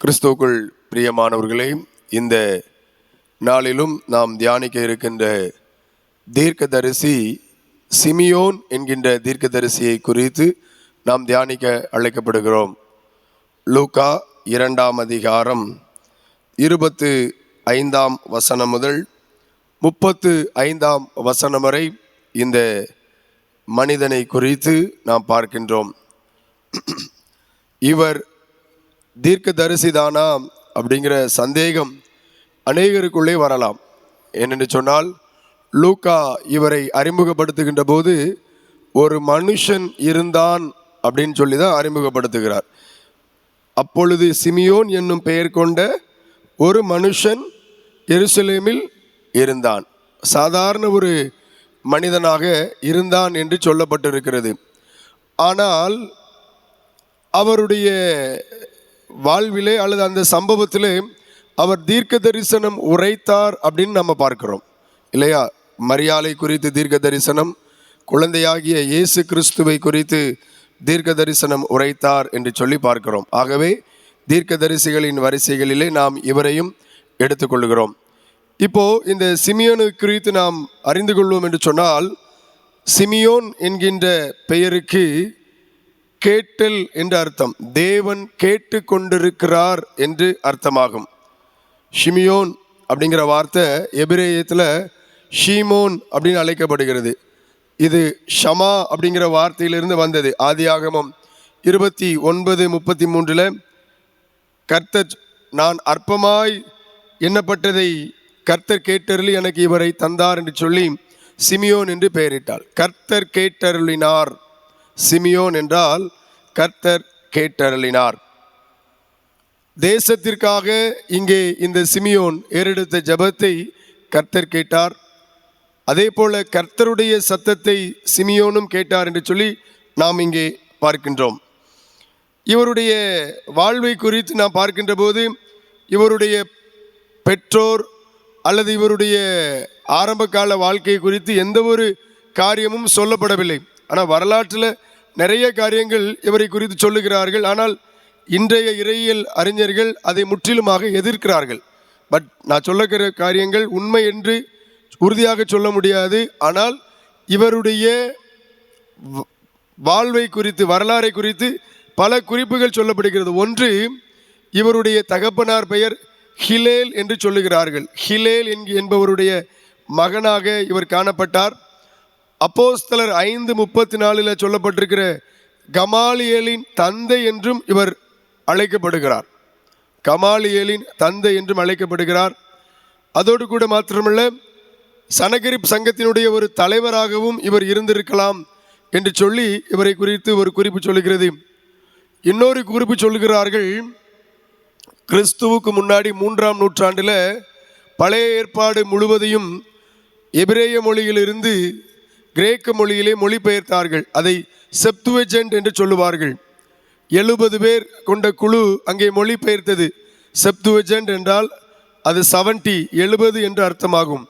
கிறிஸ்துவுக்குள் பிரியமானவர்களே, இந்த நாளிலும் நாம் தியானிக்க இருக்கின்ற தீர்க்கதரிசி சிமியோன் என்கின்ற தீர்க்கதரிசியை குறித்து நாம் தியானிக்க அழைக்கப்படுகிறோம். லூக்கா 2ஆம் அதிகாரம் 25ஆம் வசனம் முதல் 35ஆம் வசனம் வரை இந்த மனிதனை குறித்து நாம் பார்க்கின்றோம். இவர் தீர்க்கதரிசிதானா அப்படிங்கிற சந்தேகம் அநேகருக்குள்ளே வரலாம். ஏனென்று சொன்னால், லூக்கா இவரை அறிமுகப்படுத்துகின்ற போது ஒரு மனுஷன் இருந்தான் அப்படின்னு சொல்லி தான் அறிமுகப்படுத்துகிறார். அப்பொழுது சிமியோன் என்னும் பெயர் கொண்ட ஒரு மனுஷன் எருசலேமில் இருந்தான். சாதாரண ஒரு மனிதனாக இருந்தான் என்று சொல்லப்பட்டிருக்கிறது. ஆனால் அவருடைய வாழ்விலே அல்லது அந்த சம்பவத்திலே அவர் தீர்க்க தரிசனம் உரைத்தார் அப்படின்னு நம்ம பார்க்கிறோம் இல்லையா? மரியாளை குறித்து தீர்க்க தரிசனம், குழந்தையாகிய இயேசு கிறிஸ்துவை குறித்து தீர்க்க தரிசனம் உரைத்தார் என்று சொல்லி பார்க்கிறோம். ஆகவே தீர்க்க தரிசிகளின் வரிசைகளிலே நாம் இவரையும் எடுத்துக்கொள்கிறோம். இப்போ இந்த சிமியோனு குறித்து நாம் அறிந்து கொள்வோம் என்று சொன்னால், சிமியோன் என்கின்ற பெயருக்கு கேட்டல் என்று அர்த்தம். தேவன் கேட்டு கொண்டிருக்கிறார் என்று அர்த்தமாகும். ஷிமியோன் அப்படிங்கிற வார்த்தை எபிரேயத்தில் ஷீமோன் அப்படின்னு அழைக்கப்படுகிறது. இது ஷமா அப்படிங்கிற வார்த்தையிலிருந்து வந்தது. ஆதியாகமம் 29:33 கர்த்தர் நான் அற்பமாய் எண்ணப்பட்டதை கர்த்தர் கேட்டருளி எனக்கு இவரை தந்தார் என்று சொல்லி சிமியோன் என்று பெயரிட்டாள். கர்த்தர் கேட்டருளினார். சிமியோன் என்றால் கர்த்தர் கேட்டருளினார். தேசத்திற்காக இங்கே இந்த சிமியோன் ஏறெடுத்த ஜெபத்தை கர்த்தர் கேட்டார். அதே போல கர்த்தருடைய சத்தத்தை சிமியோனும் கேட்டார் என்று சொல்லி நாம் இங்கே பார்க்கின்றோம். இவருடைய வாழ்வை குறித்து நாம் பார்க்கின்ற போது இவருடைய பெற்றோர் அல்லது இவருடைய ஆரம்ப கால வாழ்க்கை குறித்து எந்த ஒரு காரியமும் சொல்லப்படவில்லை. ஆனால் வரலாற்றில் நிறைய காரியங்கள் இவரை குறித்து சொல்லுகிறார்கள். ஆனால் இன்றைய இறையியல் அறிஞர்கள் அதை முற்றிலுமாக எதிர்க்கிறார்கள். பட் நான் சொல்லுகிற காரியங்கள் உண்மை என்று உறுதியாக சொல்ல முடியாது. ஆனால் இவருடைய வாழ்வை குறித்து, வரலாறை குறித்து பல குறிப்புகள் சொல்லப்படுகிறது. ஒன்று, இவருடைய தகப்பனார் பெயர் ஹிலேல் என்று சொல்லுகிறார்கள். ஹிலேல் என்பவருடைய மகனாக இவர் காணப்பட்டார். அப்போஸ்தலர் 5:34 சொல்லப்பட்டிருக்கிற கமாலியேலின் தந்தை என்றும் இவர் அழைக்கப்படுகிறார். கமாலியேலின் தந்தை என்றும் அழைக்கப்படுகிறார். அதோடு கூட மாத்திரமல்ல, சனகரிப் சங்கத்தினுடைய ஒரு தலைவராகவும் இவர் இருந்திருக்கலாம் என்று சொல்லி இவரை குறித்து ஒரு குறிப்பு சொல்லுகிறது. இன்னொரு குறிப்பு சொல்லுகிறார்கள், கிறிஸ்துவுக்கு முன்னாடி 3ஆம் நூற்றாண்டில் பழைய ஏற்பாடு முழுவதையும் எபிரேய மொழியிலிருந்து கிரேக்க மொழியிலே மொழிபெயர்த்தார்கள். அதை செப்துவஜென்ட் என்று சொல்லுவார்கள். 70 பேர் கொண்ட குழு அங்கே மொழிபெயர்த்தது. செப்துவஜென்ட் என்றால் அது 70 என்று அர்த்தமாகும்.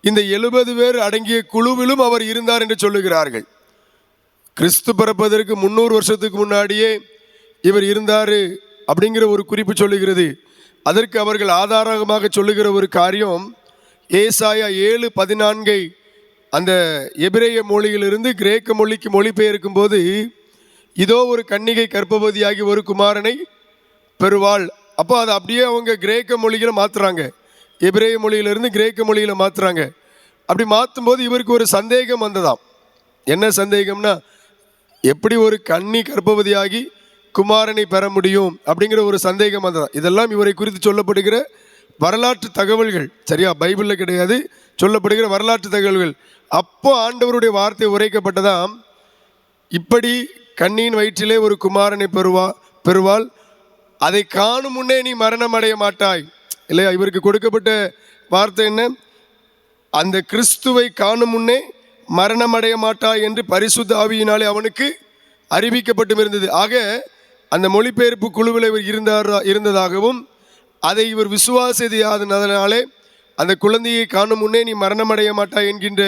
இந்த 70 பேர் அடங்கிய குழுவிலும் அவர் இருந்தார் என்று சொல்லுகிறார்கள். கிறிஸ்து பிறப்பதற்கு 300 வருஷத்துக்கு முன்னாடியே இவர் இருந்தார் அப்படிங்கிற ஒரு குறிப்பு சொல்லுகிறது. அதற்கு அவர்கள் ஆதாரமாக சொல்லுகிற ஒரு காரியம், ஏசாயா 7:14 அந்த எபிரேய மொழியிலிருந்து கிரேக்க மொழிக்கு மொழிபெயர்க்கும் போது, இதோ ஒரு கன்னிகை கர்ப்பவதியாகி ஒரு குமாரனை பெறுவாள். அப்போ அதை அப்படியே அவங்க கிரேக்க மொழியில் மாற்றுறாங்க. எபிரேய மொழியிலிருந்து கிரேக்க மொழியில் மாற்றுறாங்க. அப்படி மாற்றும் போது இவருக்கு ஒரு சந்தேகம் வந்ததாம். என்ன சந்தேகம்னா, எப்படி ஒரு கன்னி கர்ப்பவதியாகி குமாரனை பெற முடியும் அப்படிங்கிற ஒரு சந்தேகம் வந்ததாம். இதெல்லாம் இவரை குறித்து சொல்லப்படுகிற வரலாற்று தகவல்கள். சரியா? பைபிளில் கிடையாது, சொல்லப்படுகிற வரலாற்று தகவல்கள். அப்போ ஆண்டவருடைய வார்த்தை உரைக்கப்பட்டதாம், இப்படி கண்ணியின் வயிற்றிலே ஒரு குமாரனை பெறுவாள், அதை காணும் முன்னே நீ மரணம் அடைய மாட்டாய். இல்லையா? இவருக்கு கொடுக்கப்பட்ட வார்த்தை என்ன? அந்த கிறிஸ்துவை காணும் முன்னே மரணம் அடைய மாட்டாய் என்று பரிசுத்த ஆவியினாலே அவனுக்கு அறிவிக்கப்பட்டும் இருந்தது. ஆக அந்த மொழிபெயர்ப்பு குழுவில் இவர் இருந்ததாகவும், அதை இவர் விசுவாசியாதனாலே அந்த குழந்தையை காணும் முன்னே நீ மரணம் அடைய மாட்டாய் என்கின்ற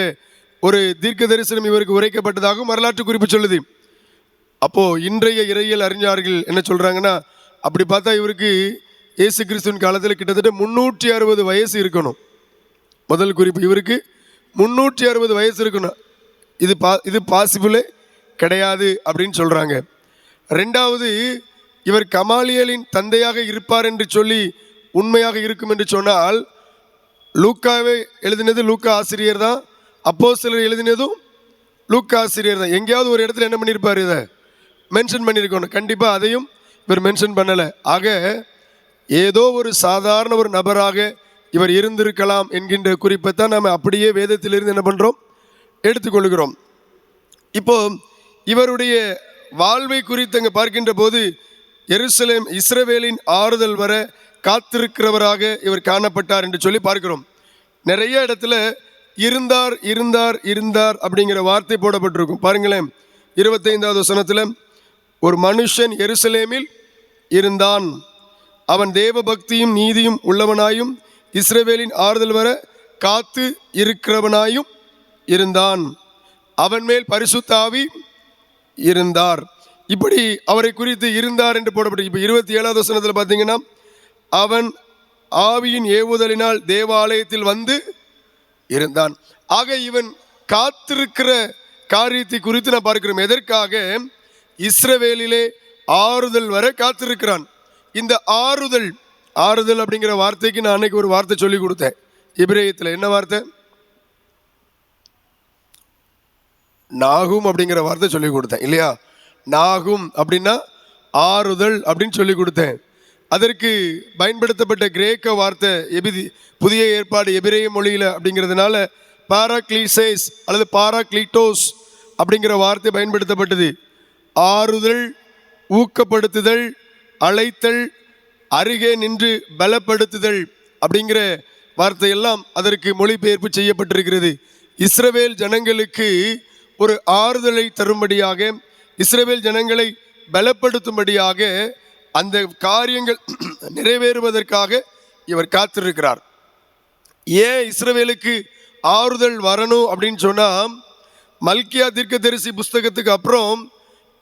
ஒரு தீர்க்க தரிசனம் இவருக்கு உரைக்கப்பட்டதாகவும் வரலாற்று குறிப்பு சொல்லுது. அப்போது இன்றைய இறையியல் அறிஞர்கள் என்ன சொல்கிறாங்கன்னா, அப்படி பார்த்தா இவருக்கு இயேசு கிறிஸ்துவின் காலத்தில் கிட்டத்தட்ட 360 வயசு இருக்கணும். முதல் குறிப்பு, இவருக்கு 360 வயசு இருக்கணும். இது பாசிபிளே கிடையாது அப்படின்னு சொல்கிறாங்க. ரெண்டாவது, இவர் கமாலியலின் தந்தையாக இருப்பார் என்று சொல்லி உண்மையாக இருக்கும் என்று சொன்னால், லூக்காவை எழுதினது லூக்கா ஆசிரியர் தான், அப்போஸ்தலர் எழுதினதும் லூக்கா ஆசிரியர் தான். எங்கேயாவது ஒரு இடத்துல என்ன பண்ணியிருப்பார், இதை மென்ஷன் பண்ணியிருக்கணும். கண்டிப்பாக அதையும் இவர் மென்ஷன் பண்ணலை. ஆக ஏதோ ஒரு சாதாரண ஒரு நபராக இவர் இருந்திருக்கலாம் என்கின்ற குறிப்பை தான் நாம் அப்படியே வேதத்திலிருந்து என்ன பண்ணுறோம், எடுத்துக்கொள்கிறோம். இப்போ இவருடைய வாழ்வை குறித்து அங்கே பார்க்கின்ற போது, எருசலேம் இஸ்ரவேலின் ஆறுதல் வர காத்திருக்கிறவராக இவர் காணப்பட்டார் என்று சொல்லி பார்க்கிறோம். நிறைய இடத்துல இருந்தார் இருந்தார் இருந்தார் அப்படிங்கிற வார்த்தை போடப்பட்டிருக்கும். பாருங்களேன், 25வது வசனத்தில், ஒரு மனுஷன் எருசலேமில் இருந்தான், அவன் தேவ பக்தியும் நீதியும் உள்ளவனாயும் இஸ்ரவேலின் ஆறுதல் வர காத்து இருக்கிறவனாயும் இருந்தான், அவன் மேல் பரிசுத்த ஆவி இருந்தார். இப்படி அவரை குறித்து இருந்தார் என்று போடப்பட்டு, இப்போ 27வது வசனத்தில் பார்த்தீங்கன்னா, அவன் ஆவியின் ஏவுதலினால் தேவாலயத்தில் வந்து இருந்தான். ஆக இவன் காத்திருக்கிற காரியத்தை குறித்து நான் பார்க்கிறோம். எதற்காக? இஸ்ரவேலிலே ஆறுதல் வர காத்திருக்கிறான். இந்த ஆறுதல் அப்படிங்கிற வார்த்தைக்கு நான் அன்னைக்கு ஒரு வார்த்தை சொல்லி கொடுத்தேன். எபிரேயத்தில் என்ன வார்த்தை? நாகும் அப்படிங்கிற வார்த்தை சொல்லி கொடுத்தேன் இல்லையா? நாகும் அப்படின்னா ஆறுதல் அப்படின்னு சொல்லி கொடுத்தேன். அதற்கு பயன்படுத்தப்பட்ட கிரேக்க வார்த்தை புதிய ஏற்பாடு எபிரேய மொழியில் அப்படிங்கிறதுனால பாராக்ளீசேஸ் அல்லது பாராக்ளீட்டோஸ் அப்படிங்கிற வார்த்தை பயன்படுத்தப்பட்டது. ஆறுதல், ஊக்கப்படுத்துதல், அழைத்தல், அருகே நின்று பலப்படுத்துதல் அப்படிங்கிற வார்த்தையெல்லாம் அதற்கு மொழிபெயர்ப்பு செய்யப்பட்டிருக்கிறது. இஸ்ரவேல் ஜனங்களுக்கு ஒரு ஆறுதலை தரும்படியாக, இஸ்ரவேல் ஜனங்களை பலப்படுத்தும்படியாக, அந்த காரியங்கள் நிறைவேறுவதற்காக இவர் காத்திருக்கிறார். ஏன் இஸ்ரவேலுக்கு ஆறுதல் வரணும் அப்படின்னு சொன்னால், மல்கியா தீர்க்கதரிசி புஸ்தகத்துக்கு அப்புறம்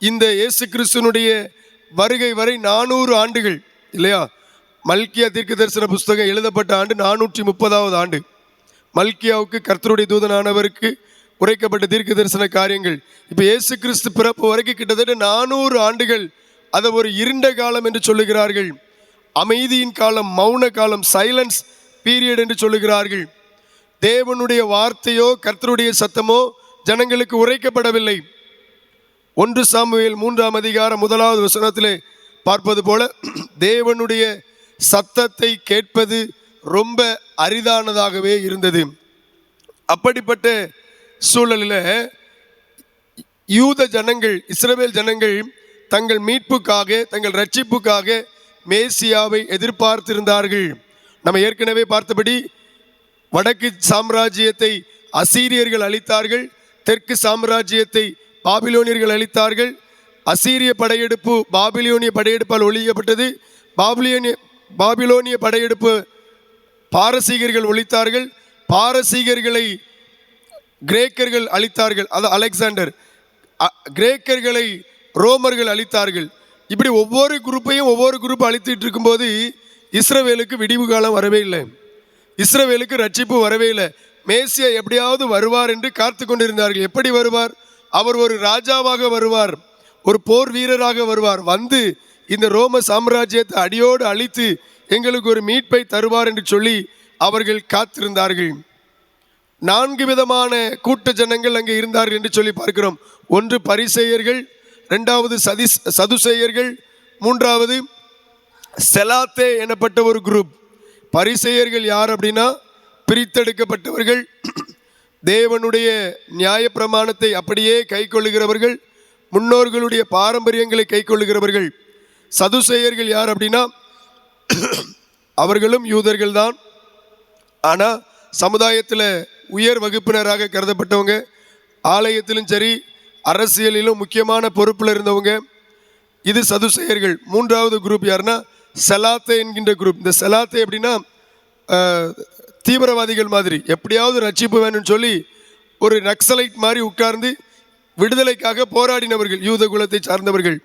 இந்த இயேசு கிறிஸ்துனுடைய வருகை வரை 400 ஆண்டுகள் இல்லையா? மல்கியா தீர்க்க தரிசன புஸ்தகம் எழுதப்பட்ட ஆண்டு 430வது ஆண்டு. மல்கியாவுக்கு கர்த்தருடைய தூதனானவருக்கு உரைக்கப்பட்ட தீர்க்க தரிசன காரியங்கள். இப்போ இயேசு கிறிஸ்து பிறப்பு வரைக்கும் கிட்டத்தட்ட 400 ஆண்டுகள். அதை ஒரு இருண்ட காலம் என்று சொல்லுகிறார்கள், அமைதியின் காலம், மௌன காலம், சைலன்ஸ் பீரியட் என்று சொல்லுகிறார்கள். தேவனுடைய வார்த்தையோ கர்த்தருடைய சத்தமோ ஜனங்களுக்கு உரைக்கப்படவில்லை. 1 சாமுவேல் 3ஆம் அதிகாரம் 1வது வசனத்திலே பார்ப்பது போல, தேவனுடைய சத்தத்தை கேட்பது ரொம்ப அரிதானதாகவே இருந்தது. அப்படிப்பட்ட சூழலில் யூத ஜனங்கள், இஸ்ரவேல் ஜனங்கள் தங்கள் மீட்புக்காக, தங்கள் ரட்சிப்புக்காக மேசியாவை எதிர்பார்த்திருந்தார்கள். நம்ம ஏற்கனவே பார்த்தபடி வடக்கு சாம்ராஜ்யத்தை அசீரியர்கள் அழித்தார்கள், தெற்கு சாம்ராஜ்யத்தை பாபிலோனியர்கள் அழித்தார்கள். அசீரிய படையெடுப்பு பாபிலோனிய படையெடுப்பால் ஒழிக்கப்பட்டது. பாபிலோனிய படையெடுப்பு பாரசீகர்கள் ஒழித்தார்கள். பாரசீகர்களை கிரேக்கர்கள் அழித்தார்கள், அது அலெக்சாண்டர். கிரேக்கர்களை ரோமர்கள் அழித்தார்கள். இப்படி ஒவ்வொரு குரூப் அழித்துட்டு இருக்கும்போது இஸ்ரவேலுக்கு விடிவு காலம் வரவே இல்லை, இஸ்ரவேலுக்கு ரட்சிப்பு வரவே இல்லை. மேசியா எப்படியாவது வருவார் என்று காத்து கொண்டிருந்தார்கள். எப்படி வருவார்? அவர் ஒரு ராஜாவாக வருவார், ஒரு போர் வீரராக வருவார், வந்து இந்த ரோம சாம்ராஜ்யத்தை அடியோடு அழித்து எங்களுக்கு ஒரு மீட்பை தருவார் என்று சொல்லி அவர்கள் காத்திருந்தார்கள். 4 விதமான கூட்ட ஜனங்கள் அங்கே இருந்தார்கள் என்று சொல்லி பார்க்கிறோம். ஒன்று பரிசேயர்கள், 2வது சதுசேயர்கள், 3வது செலாத்தே எனப்பட்ட ஒரு குரூப். பரிசேயர்கள் யார் அப்படின்னா, பிரித்தெடுக்கப்பட்டவர்கள், தேவனுடைய நியாயப்பிரமாணத்தை அப்படியே கை கொள்ளுகிறவர்கள், முன்னோர்களுடைய பாரம்பரியங்களை கை கொள்ளுகிறவர்கள். சதுசேயர்கள் யார் அப்படின்னா, அவர்களும் யூதர்கள் தான், ஆனால் சமுதாயத்தில் உயர் வகுப்பினராக கருதப்பட்டவங்க, ஆலயத்திலும் சரி அரசியலிலும் முக்கியமான பொறுப்பில் இருந்தவங்க. இது சதுசேயர்கள். 3வது குரூப் யாருன்னா செலாத்தே என்கின்ற குரூப். இந்த செலாத்தே அப்படின்னா தீவிரவாதிகள் மாதிரி, எப்படியாவது ரட்சிப்பு வேணும்னு சொல்லி ஒரு நக்சலைட் மாதிரி உட்கார்ந்து விடுதலைக்காக போராடினவர்கள், யூத குலத்தை சார்ந்தவர்கள்.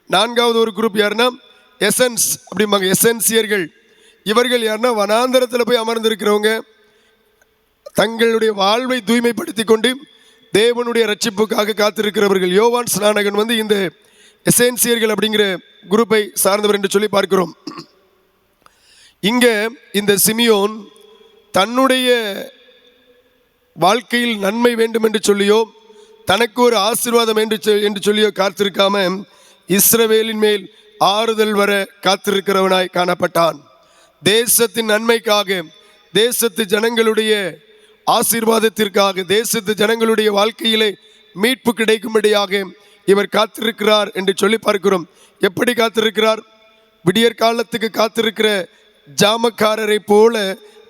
4வது ஒரு குரூப் யாருன்னா எசன்ஸ் அப்படிம்பாங்க, எசன்சியர்கள். இவர்கள் யாருன்னா வனாந்தரத்தில் போய் அமர்ந்திருக்கிறவங்க, தங்களுடைய வாழ்வை தூய்மைப்படுத்தி கொண்டு தேவனுடைய ரட்சிப்புக்காக காத்திருக்கிறவர்கள். யோவான் ஸ்நானகன் இந்த எசன்சியர்கள் அப்படிங்கிற குரூப்பை சார்ந்தவர் என்று சொல்லி பார்க்கிறோம். இங்கே இந்த சிமியோன் தன்னுடைய வாழ்க்கையில் நன்மை வேண்டும் என்று சொல்லியோ, தனக்கு ஒரு ஆசீர்வாதம் என்று சொல்லியோ காத்திருக்காம இஸ்ரவேலின் மேல் ஆறுதல் வர காத்திருக்கிறவனாய் காணப்பட்டான். தேசத்தின் நன்மைக்காக, தேசத்து ஜனங்களுடைய ஆசீர்வாதத்திற்காக, தேசத்து ஜனங்களுடைய வாழ்க்கையிலே மீட்பு கிடைக்கும்படியாக இவர் காத்திருக்கிறார் என்று சொல்லி பார்க்கிறோம். எப்படி காத்திருக்கிறார்? விடியற் காலத்துக்கு காத்திருக்கிற ஜாமக்காரரை போல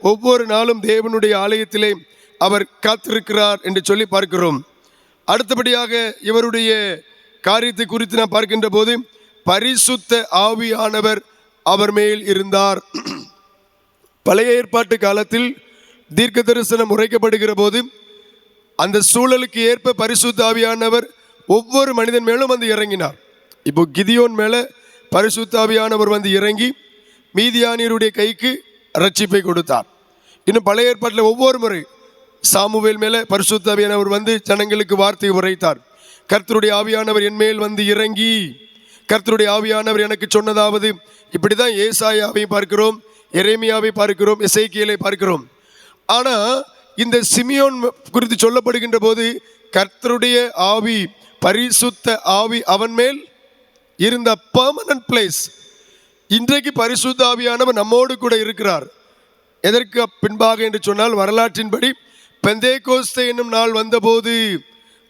ஒவ்வொரு நாளும் தேவனுடைய ஆலயத்திலே அவர் காத்திருக்கிறார் என்று சொல்லி பார்க்கிறோம். அடுத்தபடியாக இவருடைய காரியத்தை குறித்து நான் பார்க்கின்ற போது, பரிசுத்த ஆவியானவர் அவர் மேல் இருந்தார். பழைய ஏற்பாட்டு காலத்தில் தீர்க்க தரிசனம் உரைக்கப்படுகிற போது அந்த சூழலுக்கு ஏற்ப பரிசுத்த ஆவியானவர் ஒவ்வொரு மனிதன் மேலும் இறங்கினார். இப்போ கிதியோன் மேலே பரிசுத்த ஆவியானவர் இறங்கி மீதியானியருடைய கைக்கு ரட்சிப்பை கொடுத்தார். இன்னும் பழைய ஏற்பாட்டில் ஒவ்வொரு முறை சாமுவேல் மேலே பரிசுத்த ஆவியானவர் ஜனங்களுக்கு வார்த்தை உரைத்தார். கர்த்தருடைய ஆவியானவர் என் மேல் இறங்கி, கர்த்தருடைய ஆவியானவர் எனக்கு சொன்னதாவது, இப்படி தான் ஏசாயாவை பார்க்கிறோம், எரேமியாவை பார்க்கிறோம், எசேக்கியேலை பார்க்கிறோம். ஆனால் இந்த சிமியோன் குறித்து சொல்லப்படுகின்ற போது கர்த்தருடைய ஆவி, பரிசுத்த ஆவி அவன் மேல் இருந்த பெர்மனன்ட் பிளேஸ். இன்றைக்கு பரிசுத்த ஆவியானவர் நம்மோடு கூட இருக்கிறார். எதற்கு பின்பாக என்று சொன்னால், வரலாற்றின்படி பெந்தேகோஸ்தே என்னும் நாள் வந்தபோது,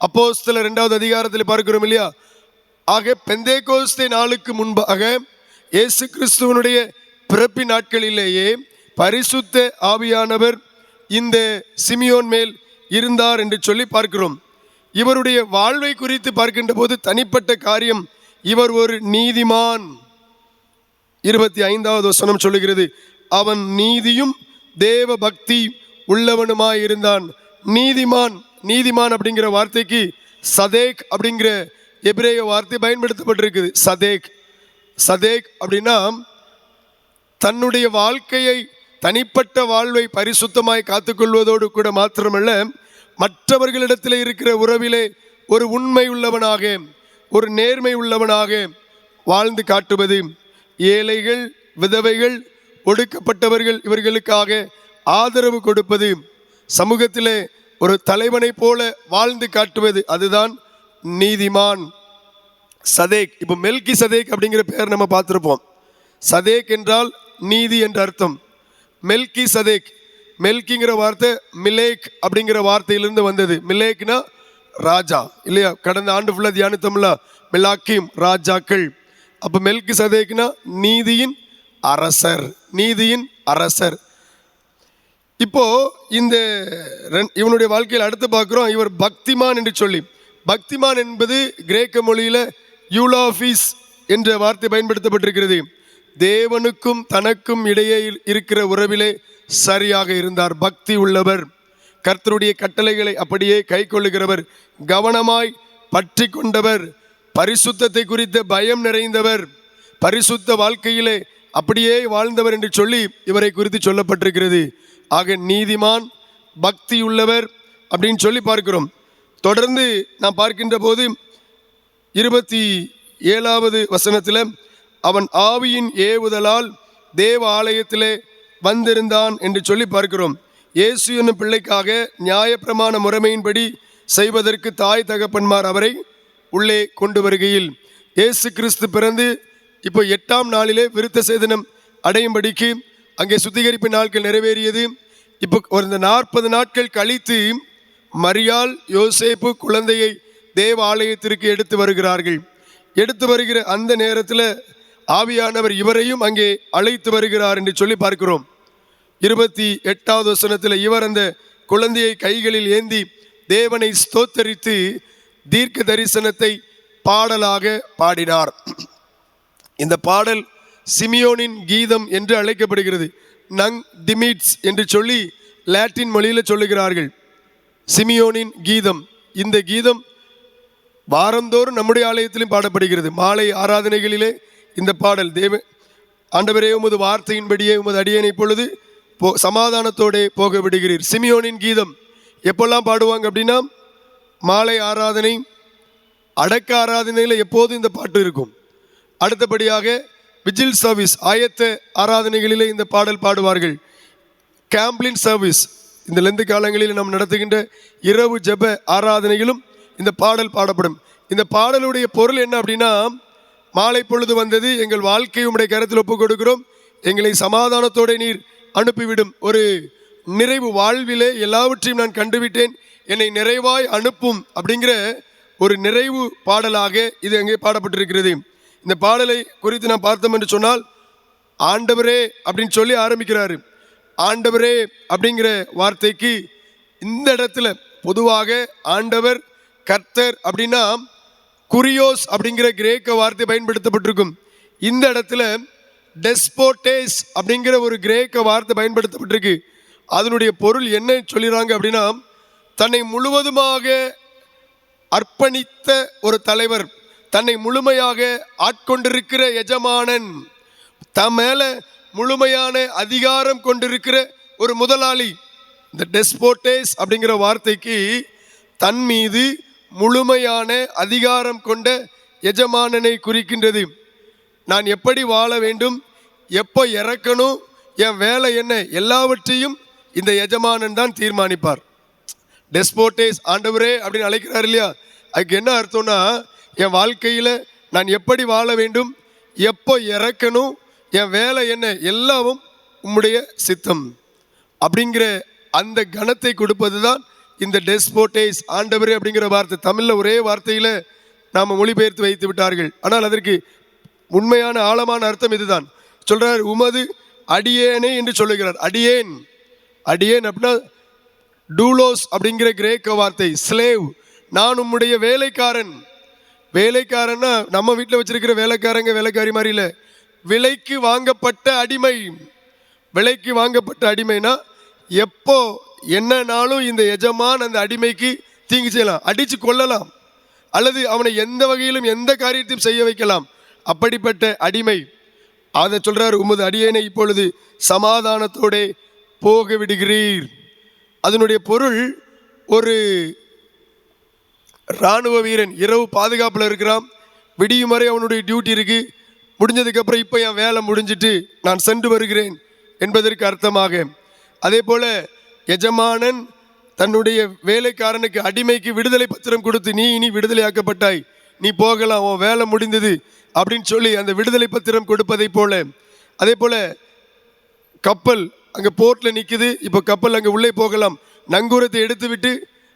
அப்போஸ்தலர் 2வது அதிகாரத்தில் பார்க்கிறோம் இல்லையா? ஆக பெந்தேகோஸ்தே நாளுக்கு முன்பாக இயேசு கிறிஸ்துவனுடைய பிறப்பின் நாட்களிலேயே பரிசுத்த ஆவியானவர் இந்த சிமியோன் மேல் இருந்தார் என்று சொல்லி பார்க்கிறோம். இவருடைய வாழ்வை குறித்து பார்க்கின்ற போது தனிப்பட்ட காரியம், இவர் ஒரு நீதிமான். 25வது வசனம் சொல்லுகிறது, அவன் நீதியும் தேவ பக்தி உள்ளவனுமாயிருந்தான். நீதிமான், நீதிமான் அப்படிங்கிற வார்த்தைக்கு சதேக் அப்படிங்கிற எபிரேய வார்த்தை பயன்படுத்தப்பட்டிருக்குது. சதேக், சதேக் அப்படின்னா தன்னுடைய வாழ்க்கையை, தனிப்பட்ட வாழ்வை பரிசுத்தமாய் காத்துக்கொள்வதோடு கூட மாத்திரமல்ல, மற்றவர்களிடத்தில் இருக்கிற உறவிலே ஒரு உண்மை உள்ளவனாக, ஒரு நேர்மை உள்ளவனாக வாழ்ந்து காட்டுவது. ஏழைகள், விதவைகள், ஒடுக்கப்பட்டவர்கள் இவர்களுக்காக ஆதரவு கொடுப்பது, சமூகத்திலே ஒரு தலைவனை போல வாழ்ந்து காட்டுவது, அதுதான் நீதிமான். சதேக். இப்போ மெல்கி சதேக் அப்படிங்கிற பேர் நம்ம பார்த்துருப்போம். சதேக் என்றால் நீதி என்ற அர்த்தம். மெல்கி சதேக், மெல்கிங்கிற வார்த்தை மிலேக் அப்படிங்கிற வார்த்தையிலிருந்து வந்தது. மிலேக்னா ராஜா இல்லையா? கடந்த ஆண்டு ஃபுல்லாக தியானித்தோம்ல, மிலாக்கிம் ராஜாக்கள். அப்போ மெல்கி சதேக்னா நீதியின் அரசர், நீதியின் அரசர். இப்போ இந்த இவனுடைய வாழ்க்கையில் அடுத்து பார்க்குறோம், இவர் பக்திமான் என்று சொல்லி. பக்திமான் என்பது கிரேக்க மொழியில் யூலாஃபீஸ் என்ற வார்த்தை பயன்படுத்தப்பட்டிருக்கிறது. தேவனுக்கும் தனக்கும் இடையே இருக்கிற உறவிலே சரியாக இருந்தார். பக்தி உள்ளவர், கர்த்தருடைய கட்டளைகளை அப்படியே கை கொள்ளுகிறவர், கவனமாய் பற்றி கொண்டவர், பரிசுத்தத்தை குறித்த பயம் நிறைந்தவர், பரிசுத்த வாழ்க்கையிலே அப்படியே வாழ்ந்தவர் என்று சொல்லி இவரை குறித்து சொல்லப்பட்டிருக்கிறது. ஆக நீதிமான், பக்தி உள்ளவர் அப்படின்னு சொல்லி பார்க்கிறோம். தொடர்ந்து நாம் பார்க்கின்ற போது 27வது வசனத்தில், அவன் ஆவியின் ஏவுதலால் தேவ ஆலயத்திலே வந்திருந்தான் என்று சொல்லி பார்க்கிறோம். இயேசு என்னும் பிள்ளைக்காக நியாயப்பிரமாண முறைமையின்படி செய்வதற்கு தாய் தகப்பன்மார் அவரை உள்ளே கொண்டு வருகையில், இயேசு கிறிஸ்து பிறந்து இப்போ 8ஆம் நாளிலே விருத்த சேதனம் அடையும்படிக்கு அங்கே சுத்திகரிப்பு நாட்கள் நிறைவேறியது. இப்போ ஒரு 40 நாட்கள் கழித்து மரியாள், யோசேப்பு குழந்தையை தேவ ஆலயத்திற்கு எடுத்து வருகிறார்கள். எடுத்து வருகிற அந்த நேரத்தில் ஆவியானவர் இவரையும் அங்கே அழைத்து வருகிறார் என்று சொல்லி பார்க்கிறோம். 28வது வசனத்தில், இவர் அந்த குழந்தையை கைகளில் ஏந்தி தேவனை ஸ்தோத்தரித்து தீர்க்க தரிசனத்தை பாடலாக பாடினார். இந்த பாடல் சிமியோனின் கீதம் என்று அழைக்கப்படுகிறது. நங் டிமிட்ஸ் என்று சொல்லி லாட்டின் மொழியில் சொல்லுகிறார்கள். சிமியோனின் கீதம். இந்த கீதம் வாரந்தோறும் நம்முடைய ஆலயத்திலும் பாடப்படுகிறது. மாலை ஆராதனைகளிலே இந்த பாடல். ஆண்டவரே, உமது வார்த்தையின்படியே உமது அடியேனை இப்பொழுது சமாதானத்தோடு போக விடுகிறீர். சிமியோனின் கீதம் எப்பெல்லாம் பாடுவாங்க அப்படின்னா, மாலை ஆராதனை, அடக்க ஆராதனையில் எப்போதும் இந்த பாட்டு இருக்கும். அடுத்தபடியாக விஜில் சர்வீஸ், ஆயத்த ஆராதனைகளிலே இந்த பாடல் பாடுவார்கள். கேம்ப்ளின் சர்வீஸ், இந்த லெந்து காலங்களில் நாம் நடத்துகின்ற இரவு ஜெப ஆராதனைகளும் இந்த பாடல் பாடப்படும். இந்த பாடலுடைய பொருள் என்ன அப்படின்னா, மாலை பொழுது வந்தது, எங்கள் வாழ்க்கையை உம்முடைய கரத்தில் ஒப்புக் கொடுக்கிறோம், எங்களை சமாதானத்தோடு நீர் அனுப்பிவிடும். ஒரு நிறைவு, வாழ்விலே எல்லாவற்றையும் நான் கண்டுவிட்டேன், என்னை நிறைவாய் அனுப்பும் அப்படிங்கிற ஒரு நிறைவு பாடலாக இது அங்கே பாடப்பட்டிருக்கிறது. இந்த பாடலை குறித்து நான் பார்த்தோம் என்று சொன்னால், ஆண்டவரே அப்படின்னு சொல்லி ஆரம்பிக்கிறாரு. ஆண்டவரே அப்படிங்கிற வார்த்தைக்கு இந்த இடத்துல பொதுவாக ஆண்டவர், கர்த்தர் அப்படின்னா குரியோஸ் அப்படிங்கிற கிரேக்க வார்த்தை பயன்படுத்தப்பட்டிருக்கும். இந்த இடத்துல டெஸ்போட்டேஸ் அப்படிங்கிற ஒரு கிரேக்க வார்த்தை பயன்படுத்தப்பட்டிருக்கு. அதனுடைய பொருள் என்ன சொல்லிடுறாங்க அப்படின்னா, தன்னை முழுவதுமாக அர்ப்பணித்த ஒரு தலைவர், தன்னை முழுமையாக ஆட்கொண்டிருக்கிற எஜமானன், தன் மேல முழுமையான அதிகாரம் கொண்டிருக்கிற ஒரு முதலாளி. இந்த டெஸ்போட்டேஸ் அப்படிங்கிற வார்த்தைக்கு தன் மீது முழுமையான அதிகாரம் கொண்ட எஜமானனை குறிக்கின்றது. நான் எப்படி வாழ வேண்டும், எப்போ இறக்கணும், என் வேலை என்ன, எல்லாவற்றையும் இந்த எஜமானன் தான் தீர்மானிப்பார். டெஸ்போட்டேஸ் ஆண்டவரே அப்படின்னு அழைக்கிறார் இல்லையா, அதுக்கு என்ன அர்த்தம்னா, என் வாழ்க்கையில் நான் எப்படி வாழ வேண்டும், எப்போ இறக்கணும், என் வேலை என்ன, எல்லாமும் உம்முடைய சித்தம் அப்படிங்கிற அந்த கணத்தை கொடுப்பது தான் இந்த டெஸ்போட்டேஸ், ஆண்டவரே அப்படிங்கிற வார்த்தை. தமிழில் ஒரே வார்த்தையில் நாம் மொழிபெயர்த்து வைத்து விட்டார்கள். ஆனால் அதற்கு உண்மையான ஆழமான அர்த்தம் இதுதான். சொல்கிறார், உமது அடியேனே என்று சொல்லுகிறார். அடியேன், அடியேன் அப்படின்னா டூலோஸ் அப்படிங்கிற கிரேக்க வார்த்தை, ஸ்லேவ். நான் உம்முடைய வேலைக்காரன். வேலைக்காரன்னா நம்ம வீட்டில் வச்சிருக்கிற வேலைக்காரங்க வேலைக்காரி மாதிரி இல்லை, விலைக்கு வாங்கப்பட்ட அடிமை. விலைக்கு வாங்கப்பட்ட அடிமைனா எப்போ என்னன்னாலும் இந்த எஜமான் அந்த அடிமைக்கு தீங்கு செய்யலாம், அடித்து கொள்ளலாம், அல்லது அவனை எந்த வகையிலும் எந்த காரியத்தையும் செய்ய வைக்கலாம். அப்படிப்பட்ட அடிமை. அதை சொல்றார், உமது அடியேனை இப்பொழுது சமாதானத்தோடு போக விடுகிறீர். அதனுடைய பொருள், ஒரு இராணுவ வீரன் இரவு பாதுகாப்பில் இருக்கிறான், விடியும் வரை அவனுடைய டியூட்டி இருக்கு, முடிஞ்சதுக்கப்புறம் இப்போ என் வேலை முடிஞ்சிட்டு நான் சென்று வருகிறேன் என்பதற்கு அர்த்தமாக. அதே போல எஜமானன் தன்னுடைய வேலைக்காரனுக்கு, அடிமைக்கு விடுதலை பத்திரம் கொடுத்து, நீ இனி விடுதலையாக்கப்பட்டாய், நீ போகலாம், உன் வேலை முடிந்தது அப்படின்னு சொல்லி அந்த விடுதலை பத்திரம் கொடுப்பதை போல. அதே போல கப்பல் அங்கே போர்ட்டில் நிற்குது, இப்போ கப்பல் அங்கே உள்ளே போகலாம், நங்கூரத்தை எடுத்து விட்டு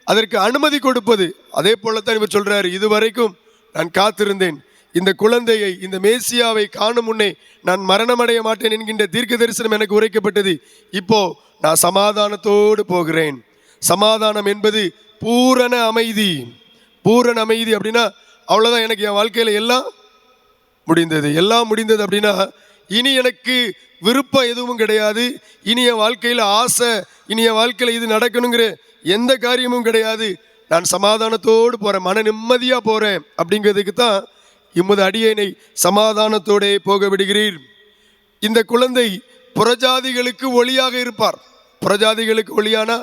அதற்கு அனுமதி கொடுப்பது. அதே போலத்தான் இவர் சொல்றாரு, இதுவரைக்கும் நான் காத்திருந்தேன், இந்த குழந்தையை, இந்த மேசியாவை காணும் முன்னே நான் மரணமடைய மாட்டேன் என்கின்ற தீர்க்க தரிசனம் எனக்கு உரைக்கப்பட்டது. இப்போ நான் சமாதானத்தோடு போகிறேன். சமாதானம் என்பது பூரண அமைதி. பூரண அமைதி அப்படின்னா அவ்வளோதான், எனக்கு என் வாழ்க்கையில் எல்லாம் முடிந்தது, எல்லாம் முடிந்தது அப்படின்னா இனி எனக்கு விருப்பம் எதுவும் கிடையாது, இனி என் வாழ்க்கையில் ஆசை, இனி என் வாழ்க்கையில் இது நடக்கணுங்கிற எந்த காரியமும் கிடையாது, நான் சமாதானத்தோடு போகிறேன், மன நிம்மதியாக போகிறேன். அப்படிங்கிறதுக்கு தான் இம்முது அடியேனை சமாதானத்தோடே போக விடுகிறீர். இந்த குழந்தை புறஜாதிகளுக்கு ஒளியாக இருப்பார். புறஜாதிகளுக்கு ஒளியானா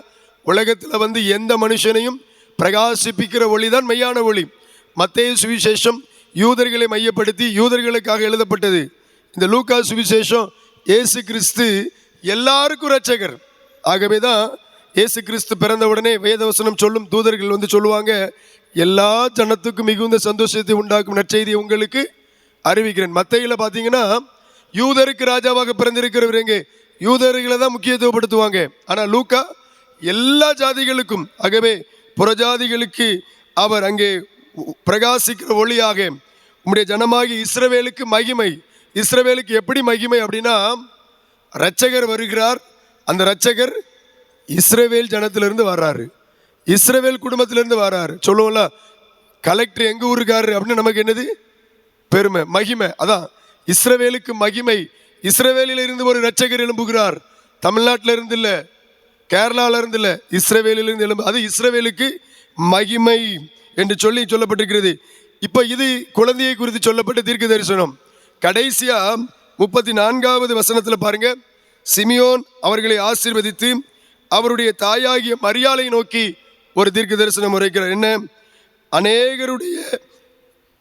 உலகத்தில் எந்த மனுஷனையும் பிரகாசிப்பிக்கிற ஒளி தான் மெய்யான ஒளி. மத்தேயு சுவிசேஷம் யூதர்களை மையப்படுத்தி யூதர்களுக்காக எழுதப்பட்டது. இந்த லூக்கா சுவிசேஷம் இயேசு கிறிஸ்து எல்லாருக்கும் இரட்சகர். ஆகவே தான் இயேசு கிறிஸ்து பிறந்த உடனே வேதவசனம் சொல்லும், தூதர்கள் சொல்லுவாங்க, எல்லா ஜனத்துக்கும் மிகுந்த சந்தோஷத்தை உண்டாக்கும் நற்செய்தியை உங்களுக்கு அறிவிக்கிறேன். மத்தேயுல பார்த்தீங்கன்னா யூதருக்கு ராஜாவாக பிறந்திருக்கிறவர் எங்கே, யூதர்களை தான் முக்கியத்துவப்படுத்துவாங்க. ஆனால் லூக்கா எல்லா ஜாதிகளுக்கும், ஆகவே புறஜாதிகளுக்கு அவர் அங்கே பிரகாசிக்கிற ஒளியாக. உம்முடைய ஜனமாகி இஸ்ரவேலுக்கு மகிமை. இஸ்ரவேலுக்கு எப்படி மகிமை அப்படின்னா, இரட்சகர் வருகிறார், அந்த இரட்சகர் இஸ்ரவேல் ஜனத்திலிருந்து வர்றாரு, இஸ்ரவேல் குடும்பத்திலிருந்து வர்றாரு. சொல்லுவோம்ல, கலெக்டர் எங்க ஊருக்காரு அப்படின்னு நமக்கு என்னது பெருமை, மகிமை. அதான் இஸ்ரவேலுக்கு மகிமை. இஸ்ரவேலில் இருந்து ஒரு இரட்சகர் எழும்புகிறார். தமிழ்நாட்டில் இருந்து இல்லை, கேரளாவில இருந்து இல்லை, இஸ்ரவேலிலிருந்து எழும்பு. அது இஸ்ரவேலுக்கு மகிமை என்று சொல்லப்பட்டிருக்கிறது. இப்போ இது குழந்தையை குறித்து சொல்லப்பட்ட தீர்க்க தரிசனம். கடைசியா 34வது வசனத்தில் பாருங்க, சிமியோன் அவர்களை ஆசீர்வதித்து அவருடைய தாயாகிய மரியாளை நோக்கி ஒரு தீர்க்க தரிசனம் உரைக்கிறார். என்ன? அநேகருடைய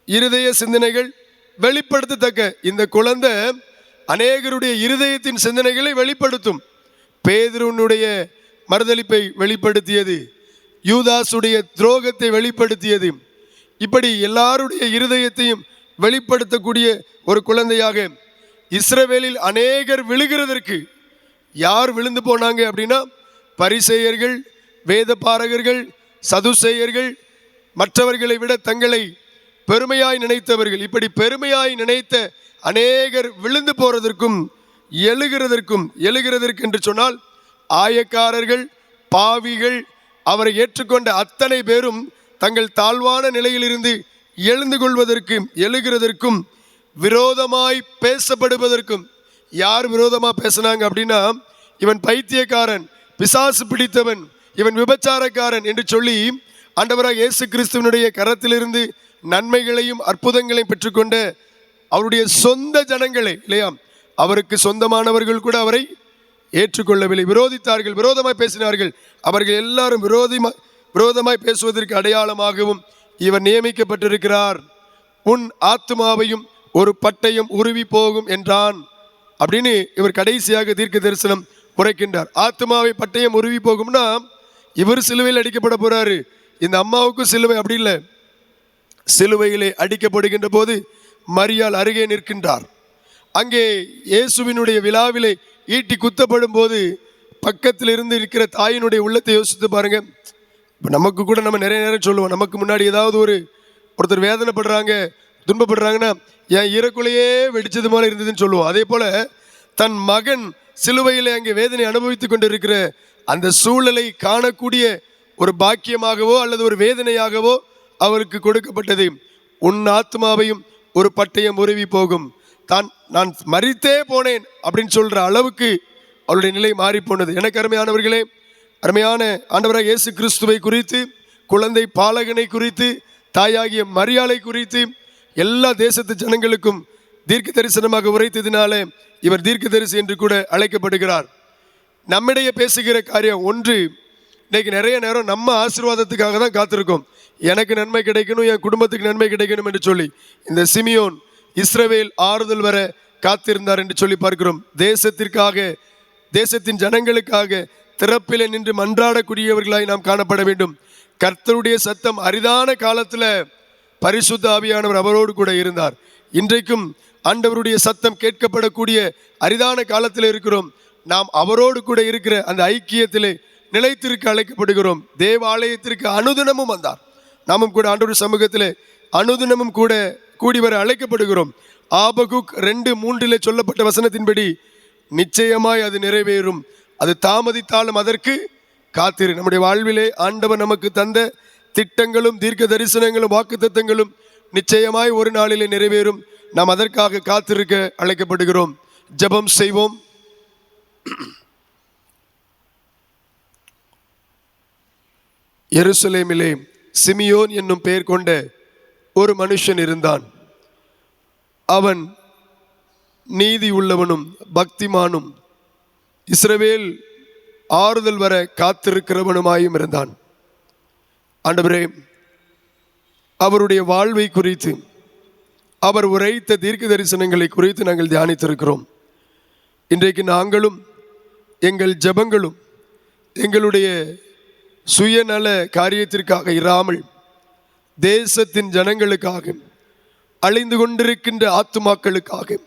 இருதய சிந்தனைகள் வெளிப்படுத்தத்தக்க இந்த குழந்தை அநேகருடைய இருதயத்தின் சிந்தனைகளை வெளிப்படுத்தும். பேதுருனுடைய மறுதலிப்பை வெளிப்படுத்தியது, யூதாசுடைய துரோகத்தை வெளிப்படுத்தியது. இப்படி எல்லாருடைய இருதயத்தையும் வெளிப்படுத்தக்கூடிய ஒரு குழந்தையாக இஸ்ரவேலில் அநேகர் விழுகிறதற்கு யார் விழுந்து போனாங்க அப்படின்னா, பரிசேயர்கள், வேத பாரகர்கள், சதுசேயர்கள், மற்றவர்களை விட தங்களை பெருமையாய் நினைத்தவர்கள். இப்படி பெருமையாய் நினைத்த அநேகர் விழுந்து போறதற்கும் எழுகிறதற்கு என்று சொன்னால், ஆயக்காரர்கள், பாவிகள், அவரை ஏற்றுக்கொண்ட அத்தனை பேரும் தங்கள் தாழ்வான நிலையிலிருந்து எழுந்து எழுகிறதற்கும் விரோதமாய் பேசப்படுவதற்கும். யார் விரோதமா பேசினாங்க அப்படின்னா, இவன் பைத்தியக்காரன், பிசாசு பிடித்தவன், இவன் விபச்சாரக்காரன் என்று சொல்லி ஆண்டவராக இயேசு கிறிஸ்துவனுடைய கரத்திலிருந்து நன்மைகளையும் அற்புதங்களையும் பெற்றுக்கொண்ட அவருடைய சொந்த ஜனங்களே இல்லையா, அவருக்கு சொந்தமானவர்கள் கூட அவரை ஏற்றுக்கொள்ளவில்லை, விரோதித்தார்கள், விரோதமாய் பேசினார்கள். அவர்கள் எல்லாரும் விரோதமாய் பேசுவதற்கு அடையாளமாகவும் இவர் நியமிக்கப்பட்டிருக்கிறார். உன் ஆத்துமாவையும் ஒரு பட்டயம் உருவி போகும் என்றான் அப்படின்னு இவர் கடைசியாக தீர்க்க தரிசனம் உரைக்கின்றார். ஆத்துமாவை பட்டயம் உருவி போகும்னா இவர் சிலுவையில் அடிக்கப்பட போறாரு. இந்த அம்மாவுக்கும் சிலுவை அப்படி இல்லை. சிலுவையிலே அடிக்கப்படுகின்ற போது மரியாள் அருகே நிற்கின்றார். அங்கே இயேசுவினுடைய விழாவிலே ஈட்டி குத்தப்படும் போது பக்கத்தில் இருந்து இருக்கிற தாயினுடைய உள்ளத்தை யோசித்து பாருங்க. இப்போ நமக்கு கூட நம்ம நிறைய நேரம் சொல்லுவோம், நமக்கு முன்னாடி ஏதாவது ஒருத்தர் வேதனைப்படுறாங்க, துன்பப்படுறாங்கன்னா, என் ஈரக்குலையே வெடிச்சது போல இருந்ததுன்னு சொல்லுவோம். அதே போல தன் மகன் சிலுவையிலே அங்கே வேதனை அனுபவித்துக் கொண்டிருக்கிற அந்த சூழலை காணக்கூடிய ஒரு பாக்கியமாகவோ அல்லது ஒரு வேதனையாகவோ அவருக்கு கொடுக்கப்பட்டது. உன் ஆத்மாவையும் ஒரு பட்டயம் உருவி போகும். நான் மரித்தே போனேன் அப்படின்னு சொல்ற அளவுக்கு அவருடைய நிலை மாறி போனது. எனக்கு அருமையானவர்களே, அருமையான ஆண்டவராக இயேசு கிறிஸ்துவை குறித்து, குழந்தை பாலகனை குறித்து, தாயாகிய மரியாளை குறித்து எல்லா தேசத்து ஜனங்களுக்கும் தீர்க்க தரிசனமாக உரைத்ததினால இவர் தீர்க்க தரிசி என்று கூட அழைக்கப்படுகிறார். நம்மிடையே பேசுகிற காரியம் ஒன்று, இன்னைக்கு நிறைய நேரம் நம்ம ஆசீர்வாதத்துக்காக தான் காத்திருக்கோம். எனக்கு நன்மை கிடைக்கணும், என் குடும்பத்துக்கு நன்மை கிடைக்கணும் என்று சொல்லி இந்த சிமியோன் இஸ்ரவேல் ஆறுதல் வர காத்திருந்தார் என்று சொல்லி பார்க்கிறோம். தேசத்திற்காக, தேசத்தின் ஜனங்களுக்காக திறப்பிலே நின்று மன்றாடக்கூடியவர்களாய் நாம் காணப்பட வேண்டும். கர்த்தருடைய சத்தம் அரிதான காலத்தில் பரிசுத்த ஆவியானவர் அவரோடு கூட இருந்தார். இன்றைக்கும் ஆண்டவருடைய சத்தம் கேட்கப்படக்கூடிய அரிதான காலத்தில் இருக்கிறோம். நாம் அவரோடு கூட இருக்கிற அந்த ஐக்கியத்திலே நிலைத்திருக்க அழைக்கப்படுகிறோம். தேவாலயத்திற்கு அனுதினமும் வந்தார். நாமும் கூட ஆண்டவர் சமூகத்திலே அனுதினமும் கூட கூடி வர அழைக்கப்படுகிறோம். ஆபகுக் 2:3 சொல்லப்பட்ட வசனத்தின்படி நிச்சயமாய் அது நிறைவேறும், அது தாமதித்தாலும் அதற்கு காத்திரு. நம்முடைய வாழ்விலே ஆண்டவர் நமக்கு தந்த திட்டங்களும் தீர்க்க தரிசனங்களும் வாக்குத்தத்தங்களும் நிச்சயமாய் ஒரு நாளிலே நிறைவேறும். நாம் அதற்காக காத்திருக்க அழைக்கப்படுகிறோம். ஜெபம் செய்வோம். எருசலேமிலே சிமியோன் என்னும் பெயர் கொண்ட ஒரு மனுஷன் இருந்தான். அவன் நீதி உள்ளவனும் பக்திமானும் இஸ்ரவேல் ஆறுதல் வர காத்திருக்கிறவனுமாயும் இருந்தான். ஆண்டவரே, அவருடைய வாழ்வை குறித்து, அவர் உரைத்த தீர்க்க தரிசனங்களை குறித்து நாங்கள் தியானித்திருக்கிறோம். இன்றைக்கு நாங்களும் எங்கள் ஜெபங்களும் எங்களுடைய சுயநல காரியத்திற்காக இராமல் தேசத்தின் ஜனங்களுக்காக, அழிந்து கொண்டிருக்கின்ற ஆத்துமாக்களுக்காக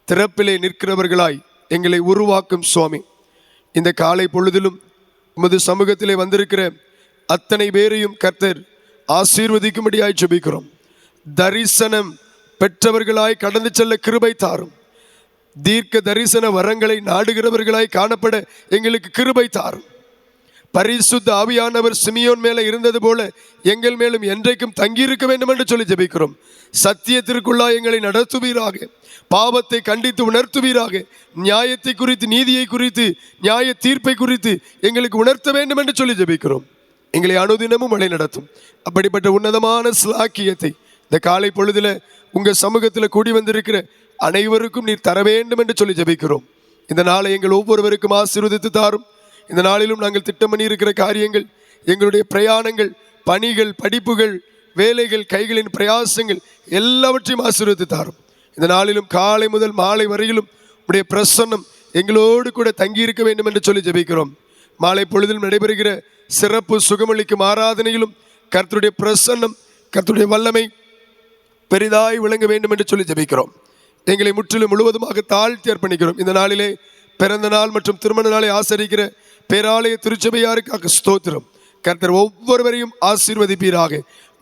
திறப்பிலே நிற்கிறவர்களாய் எங்களை உருவாக்கும் சுவாமி. இந்த காலை பொழுதிலும் உமது சமூகத்திலே வந்திருக்கிற அத்தனை பேரையும் கர்த்தர் ஆசீர்வதிக்கும்படியாய் ஜெபிக்கிறோம். தரிசனம் பெற்றவர்களாய் கடந்து செல்ல கிருபை தாரும். தீர்க்க தரிசன வரங்களை நாடுகிறவர்களாய் காணப்பட எங்களுக்கு கிருபை தாரும். பரிசுத்த ஆவியானவர் சிமியோன் மேலே இருந்தது போல எங்கள் மேலும் என்றைக்கும் தங்கியிருக்க வேண்டும் என்று சொல்லி ஜெபிக்கிறோம். சத்தியத்திற்குள்ளாய் எங்களை நடத்துவீராக, பாவத்தை கண்டித்து உணர்த்துவீராக, நியாயத்தை குறித்து, நீதியை குறித்து, நியாய தீர்ப்பை குறித்து எங்களுக்கு உணர்த்த வேண்டும் என்று சொல்லி ஜெபிக்கிறோம். எங்களை அனுதினமும் வழி நடத்தும். அப்படிப்பட்ட உன்னதமான ஸ்லாக்கியத்தை இந்த காலை பொழுதுல உங்க சமூகத்தில் கூடி வந்திருக்கிற அனைவருக்கும் நீர் தர வேண்டும் என்று சொல்லி ஜெபிக்கிறோம். இந்த நாளை எங்கள் ஒவ்வொருவருக்கும் ஆசீர்வதித்து தாரும். இந்த நாளிலும் நாங்கள் திட்டம் பண்ணி இருக்கிற காரியங்கள், எங்களுடைய பிரயாணங்கள், பணிகள், படிப்புகள், வேலைகள், கைகளின் பிரயாசங்கள் எல்லாவற்றையும் ஆசீர்வதித்து தாரும். இந்த நாளிலும் காலை முதல் மாலை வரையிலும் உடைய பிரசன்னம் எங்களோடு கூட தங்கியிருக்க வேண்டும் என்று சொல்லி ஜெபிக்கிறோம். மாலை பொழுதில் நடைபெறுகிற சிறப்பு சுகமளிக்கும் ஆராதனையிலும் கர்த்தருடைய பிரசன்னம், கர்த்தருடைய வல்லமை பெரிதாய் விளங்க வேண்டும் என்று சொல்லி ஜெபிக்கிறோம். எங்களை முற்றிலும் முழுவதுமாக தாழ்த்தி அர்ப்பணிக்கிறோம். இந்த நாளிலே பிறந்த நாள் மற்றும் திருமண நாளை ஆசரிக்கிற பேராலய திருச்சபையாருக்காக ஸ்தோத்திரம். கர்த்தர் ஒவ்வொருவரையும் ஆசீர்வதிப்பீராக.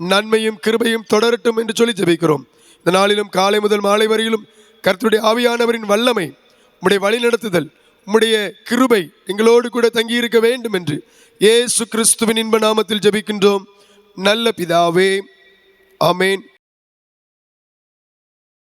நன்மையும் கிருபையும் தொடரட்டும் என்று சொல்லி ஜெபிக்கிறோம். இந்த நாளிலும் காலை முதல் மாலை வரையிலும் கர்த்தருடைய ஆவியானவரின் வல்லமை, உம்முடைய வழிநடத்துதல், உம்முடைய கிருபை எங்களோடு கூட தங்கியிருக்க வேண்டும் என்று இயேசு கிறிஸ்துவின் இன்ப நாமத்தில் ஜெபிக்கின்றோம் நல்ல பிதாவே. ஆமேன்.